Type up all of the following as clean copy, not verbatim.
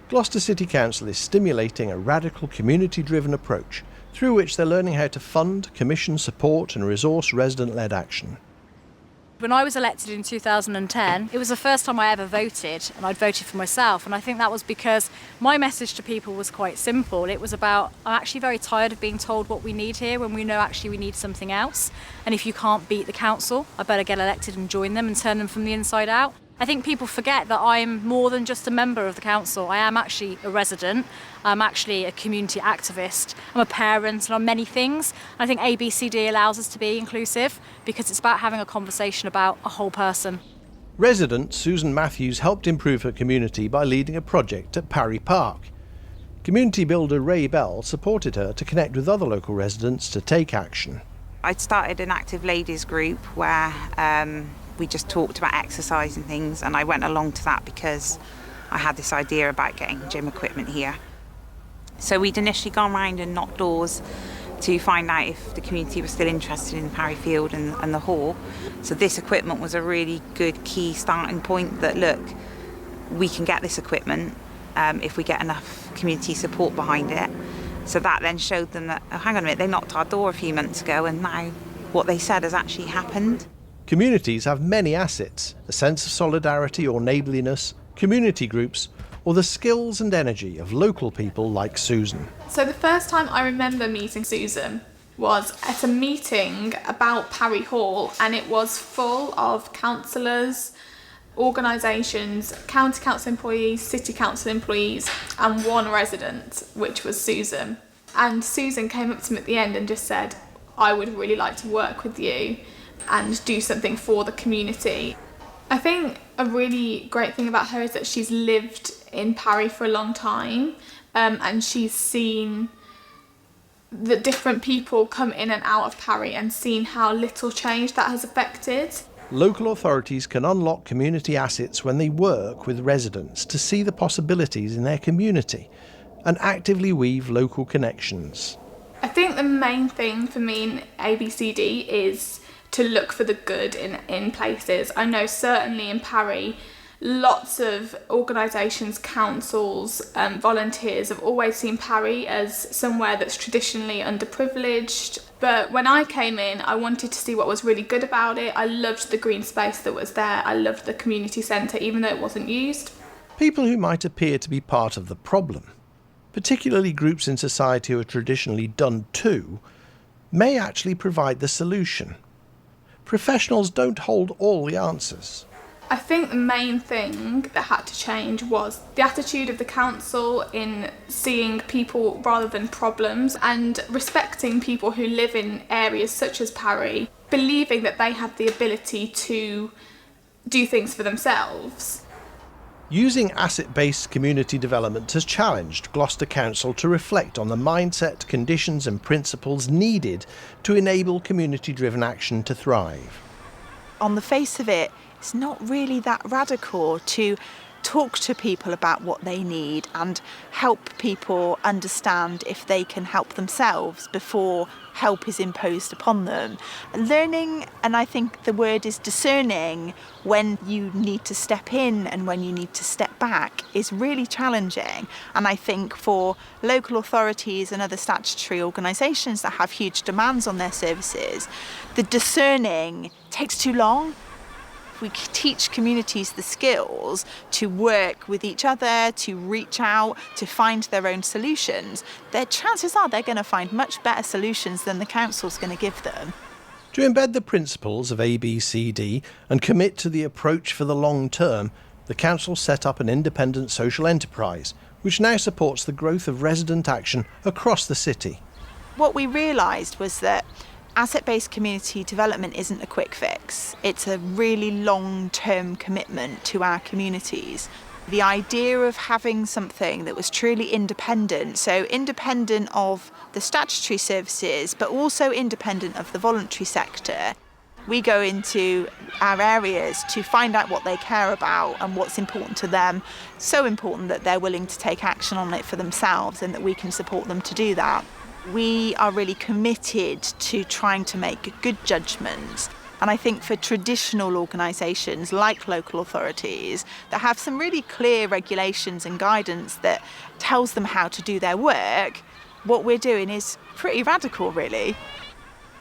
Gloucester City Council is stimulating a radical community-driven approach through which they're learning how to fund, commission, support and resource resident-led action. When I was elected in 2010, it was the first time I ever voted, and I'd voted for myself, and I think that was because my message to people was quite simple. It was about, I'm actually very tired of being told what we need here when we know actually we need something else, and if you can't beat the council, I better get elected and join them and turn them from the inside out. I think people forget that I'm more than just a member of the council. I am actually a resident, I'm actually a community activist, I'm a parent, and I'm many things. I think ABCD allows us to be inclusive because it's about having a conversation about a whole person. Resident Susan Matthews helped improve her community by leading a project at Parry Park. Community builder Ray Bell supported her to connect with other local residents to take action. I'd started an active ladies group where we just talked about exercise and things, and I went along to that because I had this idea about getting gym equipment here. So we'd initially gone round and knocked doors to find out if the community was still interested in Parry Field and the hall. So this equipment was a really good key starting point that, look, we can get this equipment if we get enough community support behind it. So that then showed them that, oh, hang on a minute, they knocked our door a few months ago and now what they said has actually happened. Communities have many assets, a sense of solidarity or neighbourliness, community groups, or the skills and energy of local people like Susan. So the first time I remember meeting Susan was at a meeting about Parry Hall, and it was full of councillors, organisations, county council employees, city council employees, and one resident, which was Susan. And Susan came up to me at the end and just said, I would really like to work with you and do something for the community. I think a really great thing about her is that she's lived in Parry for a long time, and she's seen the different people come in and out of Parry and seen how little change that has affected. Local authorities can unlock community assets when they work with residents to see the possibilities in their community and actively weave local connections. I think the main thing for me in ABCD is to look for the good in places. I know certainly in Parry, lots of organisations, councils, volunteers have always seen Parry as somewhere that's traditionally underprivileged. But when I came in, I wanted to see what was really good about it. I loved the green space that was there. I loved the community centre, even though it wasn't used. People who might appear to be part of the problem, particularly groups in society who are traditionally done to, may actually provide the solution. Professionals don't hold all the answers. I think the main thing that had to change was the attitude of the council in seeing people rather than problems, and respecting people who live in areas such as Parry, believing that they have the ability to do things for themselves. Using asset-based community development has challenged Gloucester Council to reflect on the mindset, conditions and principles needed to enable community-driven action to thrive. On the face of it, it's not really that radical to talk to people about what they need and help people understand if they can help themselves before help is imposed upon them. Learning, and I think the word is discerning, when you need to step in and when you need to step back is really challenging. And I think for local authorities and other statutory organisations that have huge demands on their services, the discerning takes too long. If we teach communities the skills to work with each other, to reach out, to find their own solutions, their chances are they're going to find much better solutions than the council's going to give them. To embed the principles of ABCD and commit to the approach for the long term, the council set up an independent social enterprise, which now supports the growth of resident action across the city. What we realised was that asset-based community development isn't a quick fix. It's a really long-term commitment to our communities. The idea of having something that was truly independent, so independent of the statutory services, but also independent of the voluntary sector. We go into our areas to find out what they care about and what's important to them. So important that they're willing to take action on it for themselves and that we can support them to do that. We are really committed to trying to make good judgments. And I think for traditional organisations like local authorities that have some really clear regulations and guidance that tells them how to do their work, what we're doing is pretty radical, really.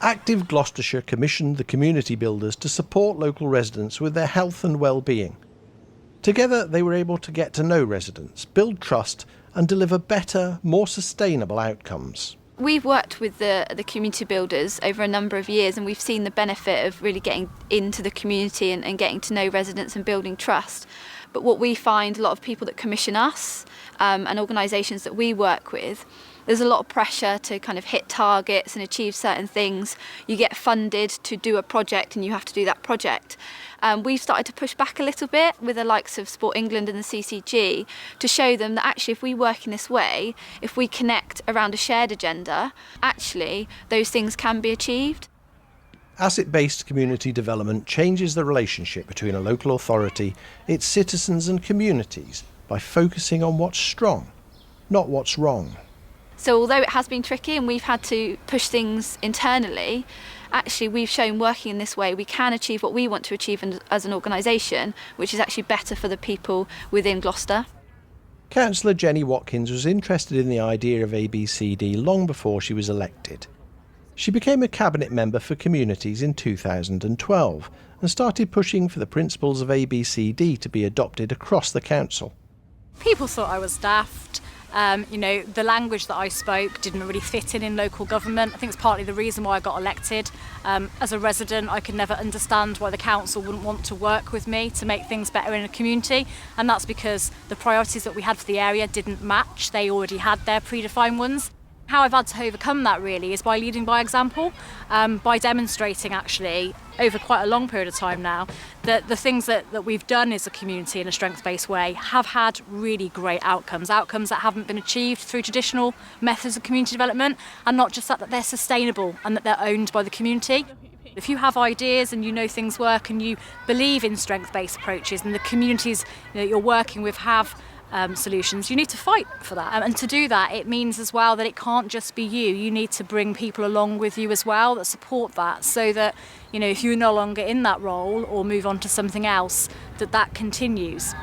Active Gloucestershire commissioned the community builders to support local residents with their health and well-being. Together, they were able to get to know residents, build trust, and deliver better, more sustainable outcomes. We've worked with the community builders over a number of years, and we've seen the benefit of really getting into the community and getting to know residents and building trust. But what we find, a lot of people that commission us and organisations that we work with, there's a lot of pressure to kind of hit targets and achieve certain things. You get funded to do a project and you have to do that project. We've started to push back a little bit with the likes of Sport England and the CCG to show them that actually if we work in this way, if we connect around a shared agenda, actually those things can be achieved. Asset-based community development changes the relationship between a local authority, its citizens and communities by focusing on what's strong, not what's wrong. So although it has been tricky and we've had to push things internally, actually we've shown working in this way we can achieve what we want to achieve as an organisation, which is actually better for the people within Gloucester. Councillor Jenny Watkins was interested in the idea of ABCD long before she was elected. She became a cabinet member for communities in 2012 and started pushing for the principles of ABCD to be adopted across the council. People thought I was daft. The language that I spoke didn't really fit in local government. I think it's partly the reason why I got elected. As a resident, I could never understand why the council wouldn't want to work with me to make things better in a community, and that's because the priorities that we had for the area didn't match. They already had their predefined ones. How I've had to overcome that really is by leading by example, by demonstrating actually over quite a long period of time now that the things that we've done as a community in a strengths-based way have had really great outcomes that haven't been achieved through traditional methods of community development, and not just that they're sustainable and that they're owned by the community. If you have ideas and you know things work and you believe in strength-based approaches and the communities that you're working with have solutions, you need to fight for that. And to do that, it means as well that it can't just be you. You need to bring people along with you as well that support that, so that, if you're no longer in that role or move on to something else, that continues.